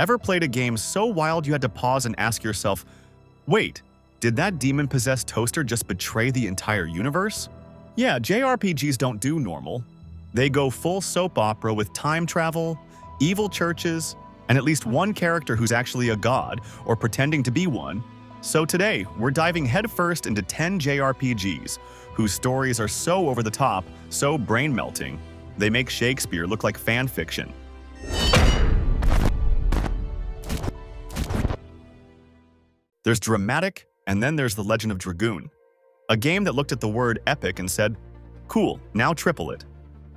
Ever played a game so wild you had to pause and ask yourself, wait, did that demon-possessed toaster just betray the entire universe? Yeah, JRPGs don't do normal. They go full soap opera with time travel, evil churches, and at least one character who's actually a god, or pretending to be one. So today, we're diving headfirst into 10 JRPGs, whose stories are so over the top, so brain-melting, they make Shakespeare look like fan fiction. There's dramatic, and then there's The Legend of Dragoon, a game that looked at the word epic and said, cool, now triple it.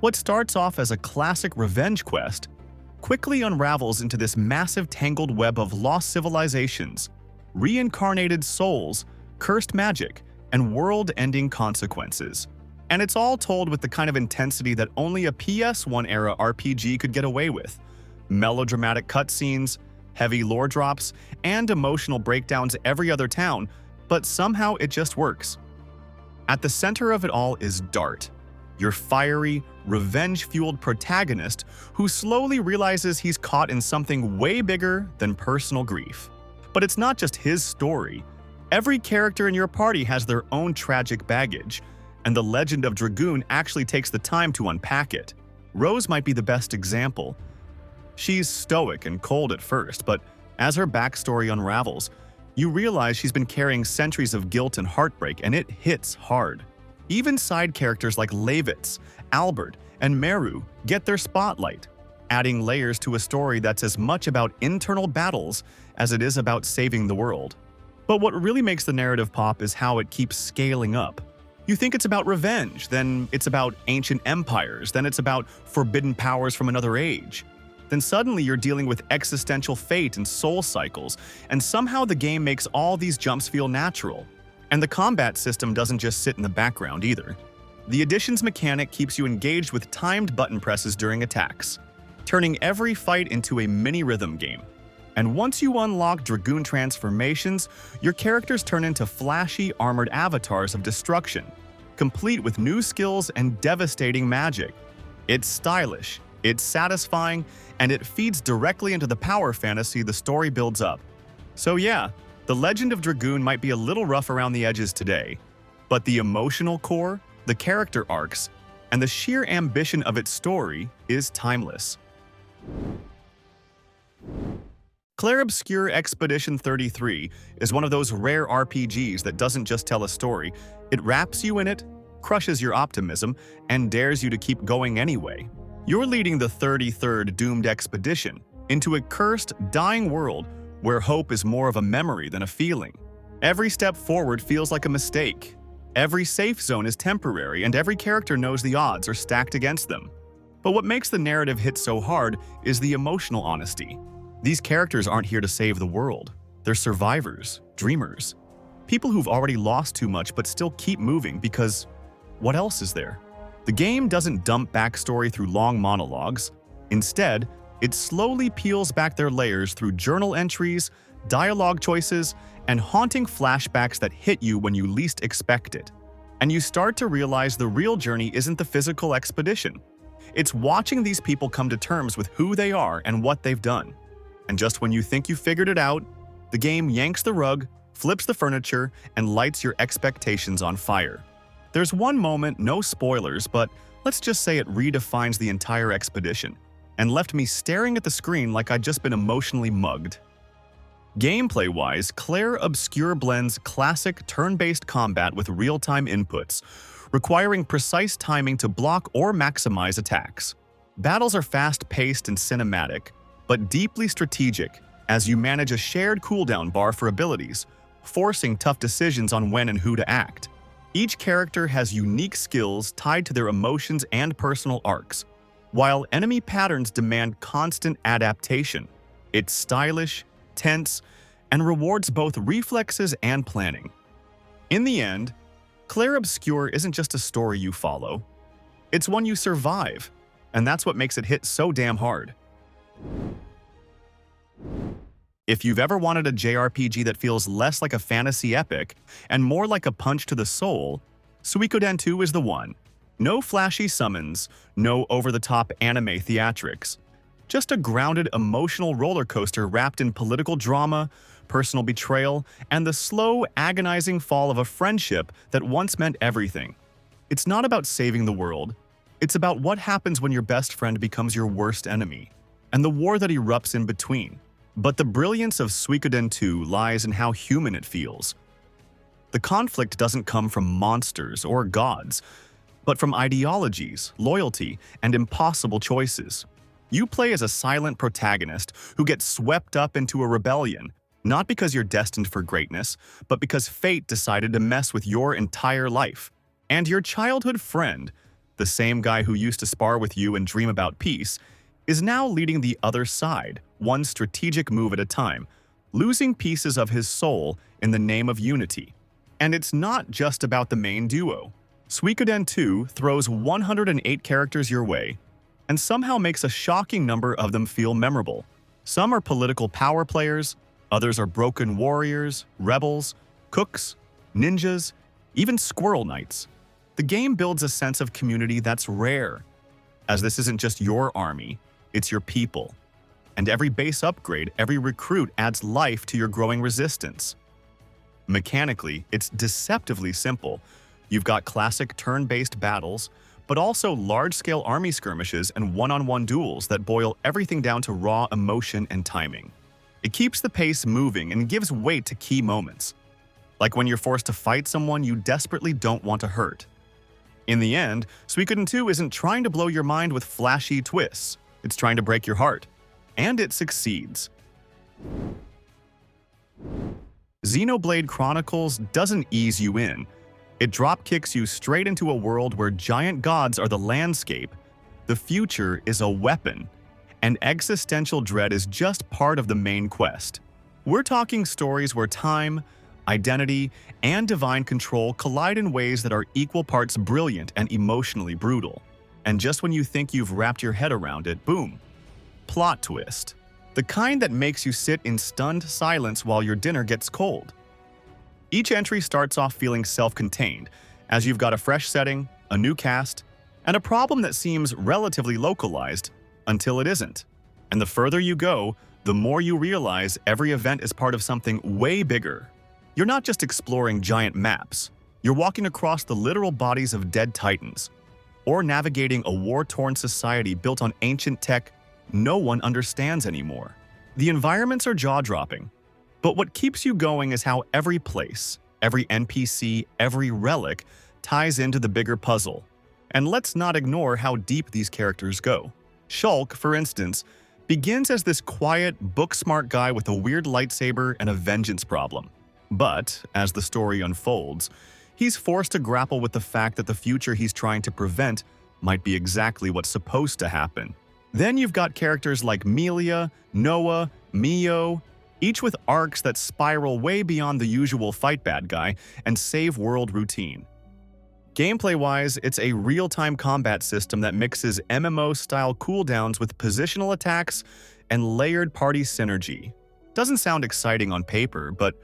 What starts off as a classic revenge quest quickly unravels into this massive tangled web of lost civilizations, reincarnated souls, cursed magic, and world-ending consequences. And it's all told with the kind of intensity that only a PS1-era RPG could get away with. Melodramatic cutscenes, heavy lore drops, and emotional breakdowns every other town, but somehow it just works. At the center of it all is Dart, your fiery, revenge-fueled protagonist who slowly realizes he's caught in something way bigger than personal grief. But it's not just his story. Every character in your party has their own tragic baggage, and The Legend of Dragoon actually takes the time to unpack it. Rose might be the best example. She's stoic and cold at first, but as her backstory unravels, you realize she's been carrying centuries of guilt and heartbreak, and it hits hard. Even side characters like Levitz, Albert, and Meru get their spotlight, adding layers to a story that's as much about internal battles as it is about saving the world. But what really makes the narrative pop is how it keeps scaling up. You think it's about revenge, then it's about ancient empires, then it's about forbidden powers from another age. Then suddenly you're dealing with existential fate and soul cycles, and somehow the game makes all these jumps feel natural. And the combat system doesn't just sit in the background either. The additions mechanic keeps you engaged with timed button presses during attacks, turning every fight into a mini rhythm game. And once you unlock Dragoon transformations, your characters turn into flashy, armored avatars of destruction, complete with new skills and devastating magic. It's stylish, it's satisfying, and it feeds directly into the power fantasy the story builds up. So yeah, The Legend of Dragoon might be a little rough around the edges today, but the emotional core, the character arcs, and the sheer ambition of its story is timeless. Clair Obscur Expedition 33 is one of those rare RPGs that doesn't just tell a story, it wraps you in it, crushes your optimism, and dares you to keep going anyway. You're leading the 33rd doomed expedition into a cursed, dying world where hope is more of a memory than a feeling. Every step forward feels like a mistake. Every safe zone is temporary, and every character knows the odds are stacked against them. But what makes the narrative hit so hard is the emotional honesty. These characters aren't here to save the world. They're survivors, dreamers, people who've already lost too much but still keep moving because what else is there? The game doesn't dump backstory through long monologues. Instead, it slowly peels back their layers through journal entries, dialogue choices, and haunting flashbacks that hit you when you least expect it. And you start to realize the real journey isn't the physical expedition. It's watching these people come to terms with who they are and what they've done. And just when you think you figured it out, the game yanks the rug, flips the furniture, and lights your expectations on fire. There's one moment, no spoilers, but let's just say it redefines the entire expedition and left me staring at the screen like I'd just been emotionally mugged. Gameplay-wise, Clair Obscur blends classic turn-based combat with real-time inputs, requiring precise timing to block or maximize attacks. Battles are fast-paced and cinematic, but deeply strategic as you manage a shared cooldown bar for abilities, forcing tough decisions on when and who to act. Each character has unique skills tied to their emotions and personal arcs, while enemy patterns demand constant adaptation. It's stylish, tense, and rewards both reflexes and planning. In the end, Clair Obscur isn't just a story you follow. It's one you survive, and that's what makes it hit so damn hard. If you've ever wanted a JRPG that feels less like a fantasy epic and more like a punch to the soul, Suikoden 2 is the one. No flashy summons, no over-the-top anime theatrics. Just a grounded emotional roller coaster wrapped in political drama, personal betrayal, and the slow, agonizing fall of a friendship that once meant everything. It's not about saving the world. It's about what happens when your best friend becomes your worst enemy, and the war that erupts in between. But the brilliance of Suikoden 2 lies in how human it feels. The conflict doesn't come from monsters or gods, but from ideologies, loyalty, and impossible choices. You play as a silent protagonist who gets swept up into a rebellion, not because you're destined for greatness, but because fate decided to mess with your entire life. And your childhood friend, the same guy who used to spar with you and dream about peace, is now leading the other side, one strategic move at a time, losing pieces of his soul in the name of unity. And it's not just about the main duo. Suikoden 2 throws 108 characters your way, and somehow makes a shocking number of them feel memorable. Some are political power players, others are broken warriors, rebels, cooks, ninjas, even squirrel knights. The game builds a sense of community that's rare, as this isn't just your army, it's your people. And every base upgrade, every recruit adds life to your growing resistance. Mechanically, it's deceptively simple. You've got classic turn-based battles, but also large-scale army skirmishes and one-on-one duels that boil everything down to raw emotion and timing. It keeps the pace moving and gives weight to key moments, like when you're forced to fight someone you desperately don't want to hurt. In the end, Suikoden 2 isn't trying to blow your mind with flashy twists, it's trying to break your heart. And it succeeds. Xenoblade Chronicles doesn't ease you in. It drop-kicks you straight into a world where giant gods are the landscape, the future is a weapon, and existential dread is just part of the main quest. We're talking stories where time, identity, and divine control collide in ways that are equal parts brilliant and emotionally brutal. And just when you think you've wrapped your head around it, boom, plot twist. The kind that makes you sit in stunned silence while your dinner gets cold. Each entry starts off feeling self-contained, as you've got a fresh setting, a new cast, and a problem that seems relatively localized until it isn't. And the further you go, the more you realize every event is part of something way bigger. You're not just exploring giant maps, you're walking across the literal bodies of dead titans, or navigating a war-torn society built on ancient tech no one understands anymore. The environments are jaw-dropping, but what keeps you going is how every place, every NPC, every relic ties into the bigger puzzle. And let's not ignore how deep these characters go. Shulk, for instance, begins as this quiet, book-smart guy with a weird lightsaber and a vengeance problem. But, as the story unfolds, he's forced to grapple with the fact that the future he's trying to prevent might be exactly what's supposed to happen. Then you've got characters like Melia, Noah, Mio, each with arcs that spiral way beyond the usual fight bad guy and save world routine. Gameplay-wise, it's a real-time combat system that mixes MMO-style cooldowns with positional attacks and layered party synergy. Doesn't sound exciting on paper, but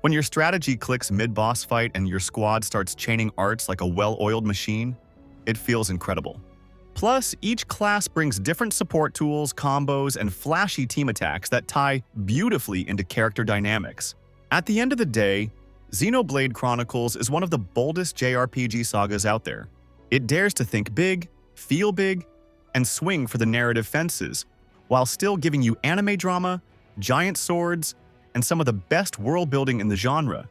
when your strategy clicks mid-boss fight and your squad starts chaining arts like a well-oiled machine, it feels incredible. Plus, each class brings different support tools, combos, and flashy team attacks that tie beautifully into character dynamics. At the end of the day, Xenoblade Chronicles is one of the boldest JRPG sagas out there. It dares to think big, feel big, and swing for the narrative fences, while still giving you anime drama, giant swords, and some of the best world building in the genre.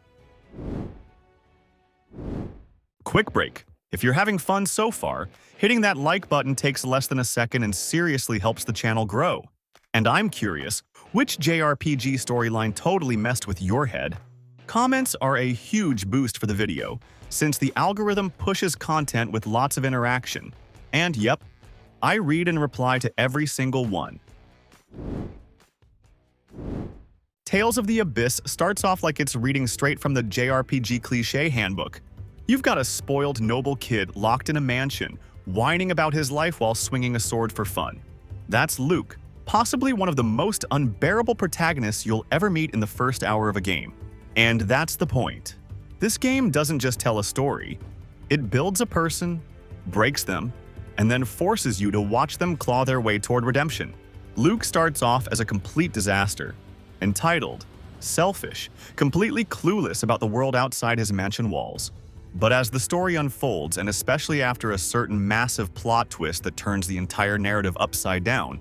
Quick break. If you're having fun so far, hitting that like button takes less than a second and seriously helps the channel grow. And I'm curious, which JRPG storyline totally messed with your head? Comments are a huge boost for the video, since the algorithm pushes content with lots of interaction. And yep, I read and reply to every single one. Tales of the Abyss starts off like it's reading straight from the JRPG cliché handbook. You've got a spoiled noble kid locked in a mansion, whining about his life while swinging a sword for fun. That's Luke, possibly one of the most unbearable protagonists you'll ever meet in the first hour of a game. And that's the point. This game doesn't just tell a story. It builds a person, breaks them, and then forces you to watch them claw their way toward redemption. Luke starts off as a complete disaster, entitled, selfish, completely clueless about the world outside his mansion walls. But as the story unfolds, and especially after a certain massive plot twist that turns the entire narrative upside down,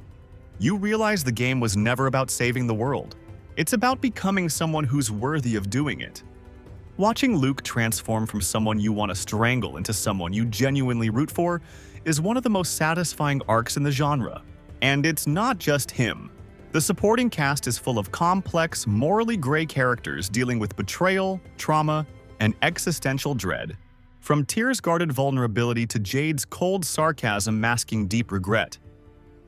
you realize the game was never about saving the world. It's about becoming someone who's worthy of doing it. Watching Luke transform from someone you want to strangle into someone you genuinely root for is one of the most satisfying arcs in the genre. And it's not just him. The supporting cast is full of complex, morally gray characters dealing with betrayal, trauma, and existential dread. From tears-guarded vulnerability to Jade's cold sarcasm masking deep regret.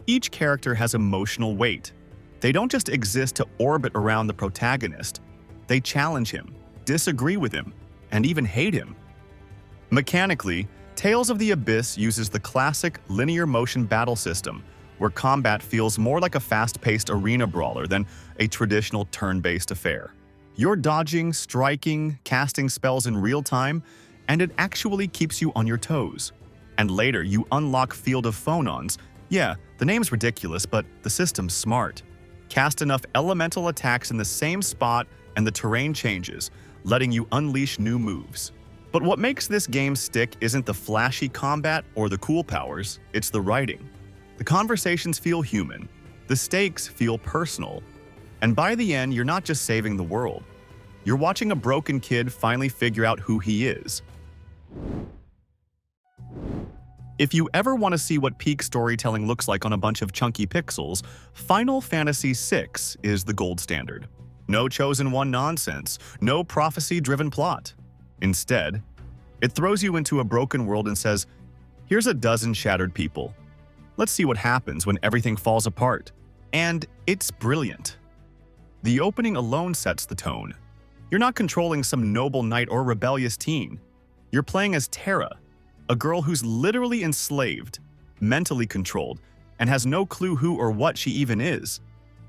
Each character has emotional weight. They don't just exist to orbit around the protagonist. They challenge him, disagree with him, and even hate him. Mechanically, Tales of the Abyss uses the classic linear motion battle system, where combat feels more like a fast-paced arena brawler than a traditional turn-based affair. You're dodging, striking, casting spells in real time, and it actually keeps you on your toes. And later, you unlock Field of Phonons. Yeah, the name's ridiculous, but the system's smart. Cast enough elemental attacks in the same spot and the terrain changes, letting you unleash new moves. But what makes this game stick isn't the flashy combat or the cool powers, it's the writing. The conversations feel human, the stakes feel personal, and by the end, you're not just saving the world. You're watching a broken kid finally figure out who he is. If you ever want to see what peak storytelling looks like on a bunch of chunky pixels, Final Fantasy VI is the gold standard. No chosen one nonsense, no prophecy-driven plot. Instead, it throws you into a broken world and says, here's a dozen shattered people. Let's see what happens when everything falls apart. And it's brilliant. The opening alone sets the tone. You're not controlling some noble knight or rebellious teen. You're playing as Terra, a girl who's literally enslaved, mentally controlled, and has no clue who or what she even is.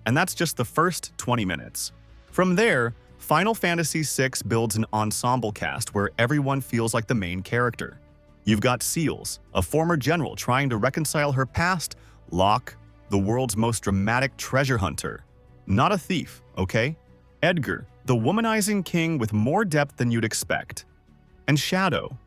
And that's just the first 20 minutes. From there, Final Fantasy VI builds an ensemble cast where everyone feels like the main character. You've got Seals, a former general trying to reconcile her past, Locke, the world's most dramatic treasure hunter. Not a thief, okay? Edgar, the womanizing king with more depth than you'd expect. And Shadow,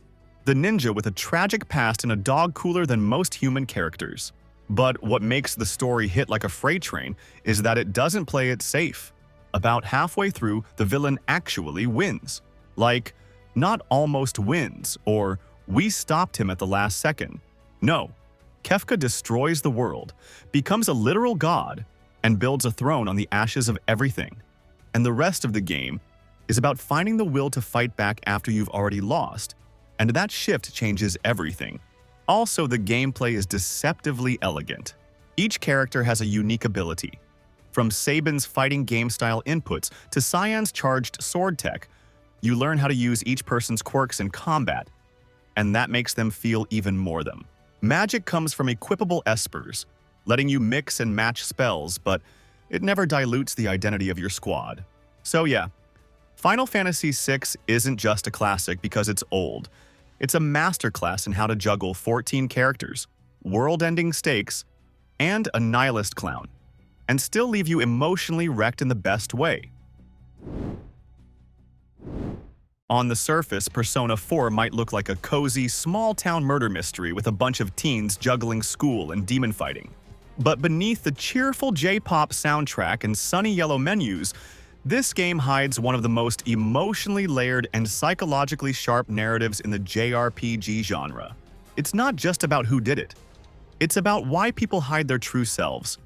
the ninja with a tragic past and a dog cooler than most human characters. But what makes the story hit like a freight train is that it doesn't play it safe. About halfway through, the villain actually wins. Like, not almost wins, or we stopped him at the last second. No, Kefka destroys the world, becomes a literal god, and builds a throne on the ashes of everything. And the rest of the game is about finding the will to fight back after you've already lost, and that shift changes everything. Also, the gameplay is deceptively elegant. Each character has a unique ability. From Sabin's fighting game-style inputs to Cyan's charged sword tech, you learn how to use each person's quirks in combat, and that makes them feel even more them. Magic comes from equipable espers, letting you mix and match spells, but it never dilutes the identity of your squad. So yeah, Final Fantasy VI isn't just a classic because it's old. It's a masterclass in how to juggle 14 characters, world-ending stakes, and a nihilist clown, and still leave you emotionally wrecked in the best way. On the surface, Persona 4 might look like a cozy, small-town murder mystery with a bunch of teens juggling school and demon fighting. But beneath the cheerful J-pop soundtrack and sunny yellow menus, this game hides one of the most emotionally layered and psychologically sharp narratives in the JRPG genre. It's not just about who did it. It's about why people hide their true selves,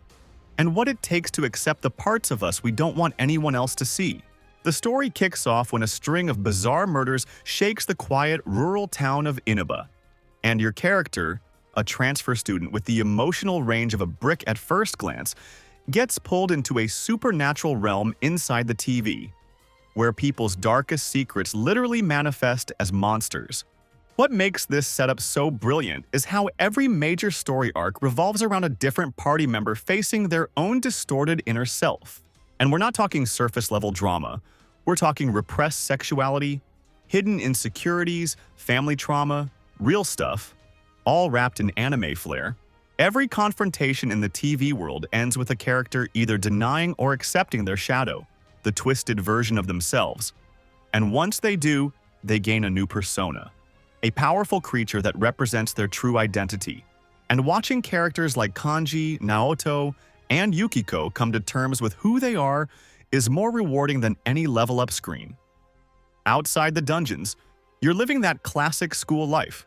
and what it takes to accept the parts of us we don't want anyone else to see. The story kicks off when a string of bizarre murders shakes the quiet, rural town of Inaba, and your character, a transfer student with the emotional range of a brick at first glance, gets pulled into a supernatural realm inside the TV, where people's darkest secrets literally manifest as monsters. What makes this setup so brilliant is how every major story arc revolves around a different party member facing their own distorted inner self. And we're not talking surface-level drama. We're talking repressed sexuality, hidden insecurities, family trauma, real stuff, all wrapped in anime flair. Every confrontation in the TV world ends with a character either denying or accepting their shadow, the twisted version of themselves. And once they do, they gain a new persona, a powerful creature that represents their true identity. And watching characters like Kanji, Naoto, and Yukiko come to terms with who they are is more rewarding than any level-up screen. Outside the dungeons, you're living that classic school life,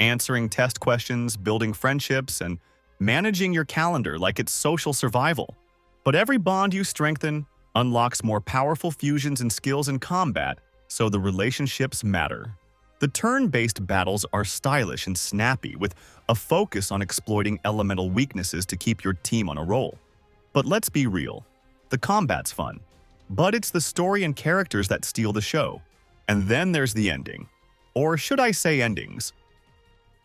answering test questions, building friendships, and managing your calendar like it's social survival. But every bond you strengthen unlocks more powerful fusions and skills in combat, so the relationships matter. The turn-based battles are stylish and snappy, with a focus on exploiting elemental weaknesses to keep your team on a roll. But let's be real, the combat's fun. But it's the story and characters that steal the show. And then there's the ending. Or should I say endings?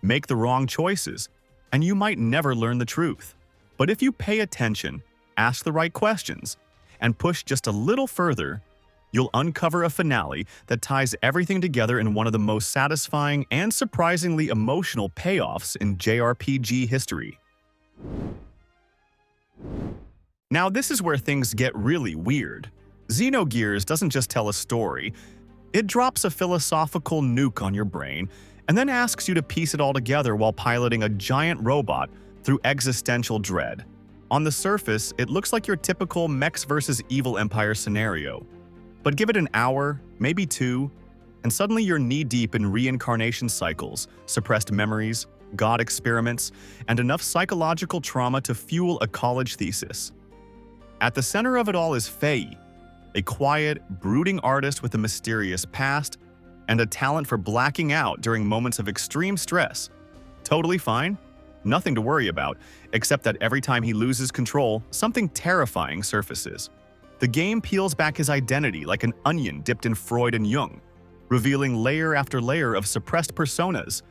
Make the wrong choices, and you might never learn the truth. But if you pay attention, ask the right questions, and push just a little further, you'll uncover a finale that ties everything together in one of the most satisfying and surprisingly emotional payoffs in JRPG history. Now, this is where things get really weird. Xenogears doesn't just tell a story, it drops a philosophical nuke on your brain and then asks you to piece it all together while piloting a giant robot through existential dread. On the surface, it looks like your typical mechs versus evil empire scenario. But give it an hour, maybe two, and suddenly you're knee-deep in reincarnation cycles, suppressed memories, god experiments, and enough psychological trauma to fuel a college thesis. At the center of it all is Faye, a quiet, brooding artist with a mysterious past and a talent for blacking out during moments of extreme stress. Totally fine, nothing to worry about, except that every time he loses control, something terrifying surfaces. The game peels back his identity like an onion dipped in Freud and Jung, revealing layer after layer of suppressed personas,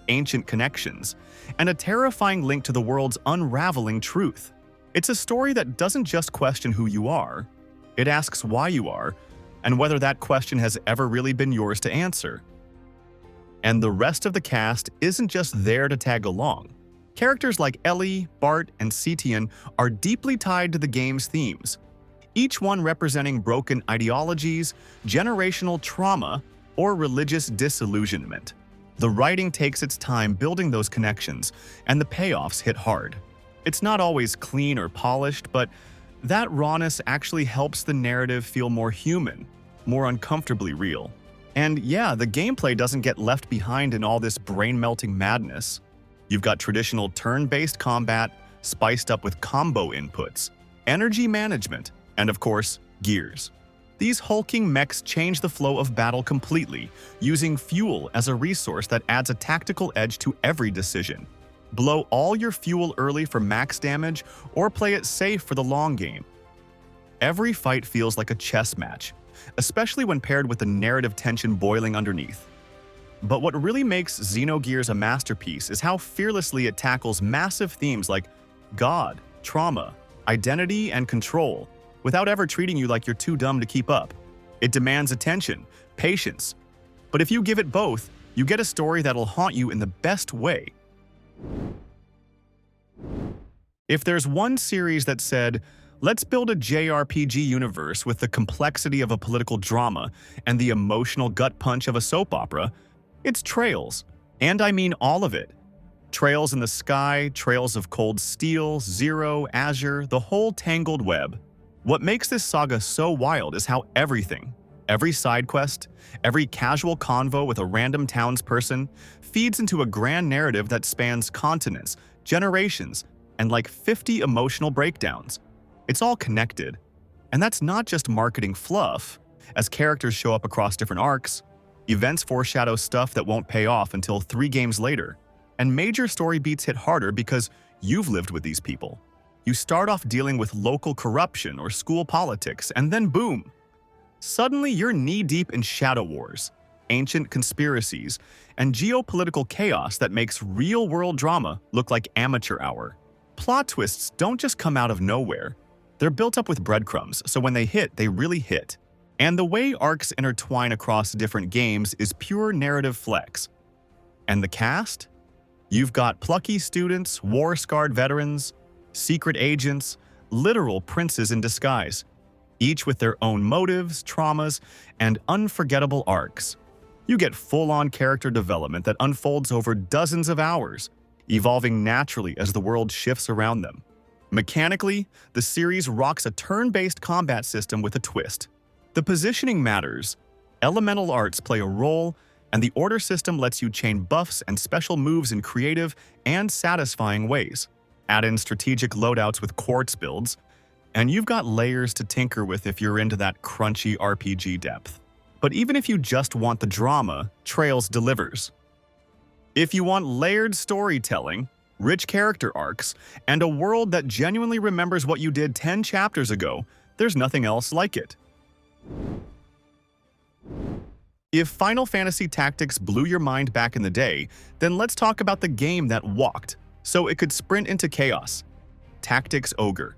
ancient connections, and a terrifying link to the world's unraveling truth. It's a story that doesn't just question who you are, it asks why you are, and whether that question has ever really been yours to answer. And the rest of the cast isn't just there to tag along. Characters like Ellie, Bart, and Setian are deeply tied to the game's themes, each one representing broken ideologies, generational trauma, or religious disillusionment. The writing takes its time building those connections, and the payoffs hit hard. It's not always clean or polished, but that rawness actually helps the narrative feel more human, more uncomfortably real. And yeah, the gameplay doesn't get left behind in all this brain-melting madness. You've got traditional turn-based combat, spiced up with combo inputs, energy management, and of course, gears. These hulking mechs change the flow of battle completely, using fuel as a resource that adds a tactical edge to every decision. Blow all your fuel early for max damage, or play it safe for the long game. Every fight feels like a chess match, especially when paired with the narrative tension boiling underneath. But what really makes Xenogears a masterpiece is how fearlessly it tackles massive themes like God, trauma, identity, and control, without ever treating you like you're too dumb to keep up. It demands attention, patience, but if you give it both, you get a story that'll haunt you in the best way. If there's one series that said, let's build a JRPG universe with the complexity of a political drama and the emotional gut punch of a soap opera, it's Trails. And I mean all of it. Trails in the sky, Trails of Cold Steel, Zero, Azure, the whole tangled web. What makes this saga so wild is how every side quest, every casual convo with a random townsperson, feeds into a grand narrative that spans continents, generations, and like 50 emotional breakdowns. It's all connected. And that's not just marketing fluff, as characters show up across different arcs, events foreshadow stuff that won't pay off until 3 games later, and major story beats hit harder because you've lived with these people. You start off dealing with local corruption or school politics, and then boom! Suddenly you're knee-deep in shadow wars, ancient conspiracies, and geopolitical chaos that makes real-world drama look like amateur hour. Plot twists don't just come out of nowhere. They're built up with breadcrumbs, so when they hit, they really hit. And the way arcs intertwine across different games is pure narrative flex. And the cast? You've got plucky students, war-scarred veterans, secret agents, literal princes in disguise, each with their own motives, traumas, and unforgettable arcs. You get full-on character development that unfolds over dozens of hours, evolving naturally as the world shifts around them. Mechanically, the series rocks a turn-based combat system with a twist. The positioning matters, elemental arts play a role, and the order system lets you chain buffs and special moves in creative and satisfying ways. Add in strategic loadouts with quartz builds, and you've got layers to tinker with if you're into that crunchy RPG depth. But even if you just want the drama, Trails delivers. If you want layered storytelling, rich character arcs, and a world that genuinely remembers what you did 10 chapters ago, there's nothing else like it. If Final Fantasy Tactics blew your mind back in the day, then let's talk about the game that walked, so it could sprint into chaos. Tactics Ogre.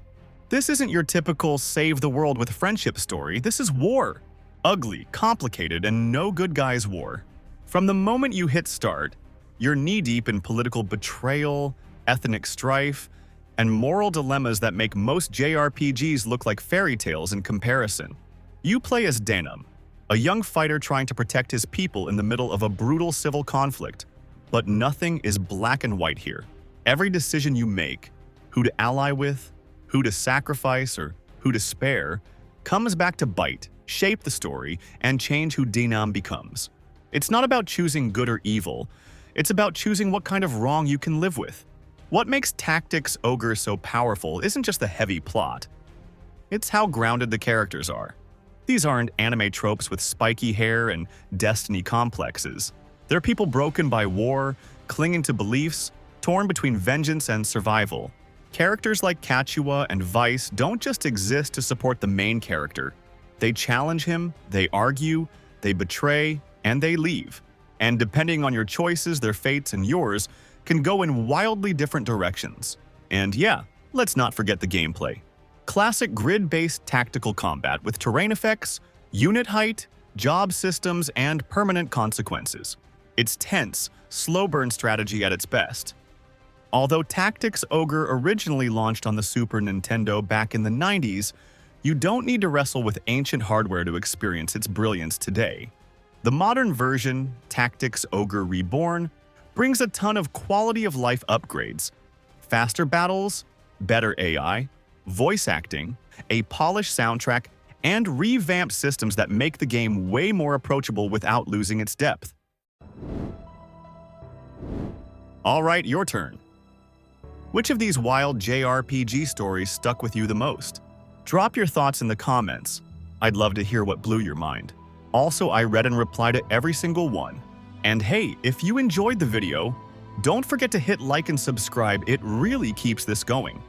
This isn't your typical save-the-world with friendship story, this is war. Ugly, complicated, and no good guys war. From the moment you hit start, you're knee-deep in political betrayal, ethnic strife, and moral dilemmas that make most JRPGs look like fairy tales in comparison. You play as Danum, a young fighter trying to protect his people in the middle of a brutal civil conflict. But nothing is black and white here. Every decision you make, who to ally with, who to sacrifice, or who to spare, comes back to bite, shape the story, and change who Danum becomes. It's not about choosing good or evil, it's about choosing what kind of wrong you can live with. What makes Tactics Ogre so powerful isn't just the heavy plot. It's how grounded the characters are. These aren't anime tropes with spiky hair and destiny complexes. They're people broken by war, clinging to beliefs, torn between vengeance and survival. Characters like Kachua and Vice don't just exist to support the main character. They challenge him, they argue, they betray, and they leave. And depending on your choices, their fates and yours can go in wildly different directions. And yeah, let's not forget the gameplay. Classic grid-based tactical combat with terrain effects, unit height, job systems, and permanent consequences. It's tense, slow-burn strategy at its best. Although Tactics Ogre originally launched on the Super Nintendo back in the 90s, you don't need to wrestle with ancient hardware to experience its brilliance today. The modern version, Tactics Ogre Reborn, brings a ton of quality-of-life upgrades, faster battles, better AI, voice acting, a polished soundtrack, and revamped systems that make the game way more approachable without losing its depth. Alright, your turn. Which of these wild JRPG stories stuck with you the most? Drop your thoughts in the comments. I'd love to hear what blew your mind. Also, I read and replied to every single one. And hey, if you enjoyed the video, don't forget to hit like and subscribe, it really keeps this going.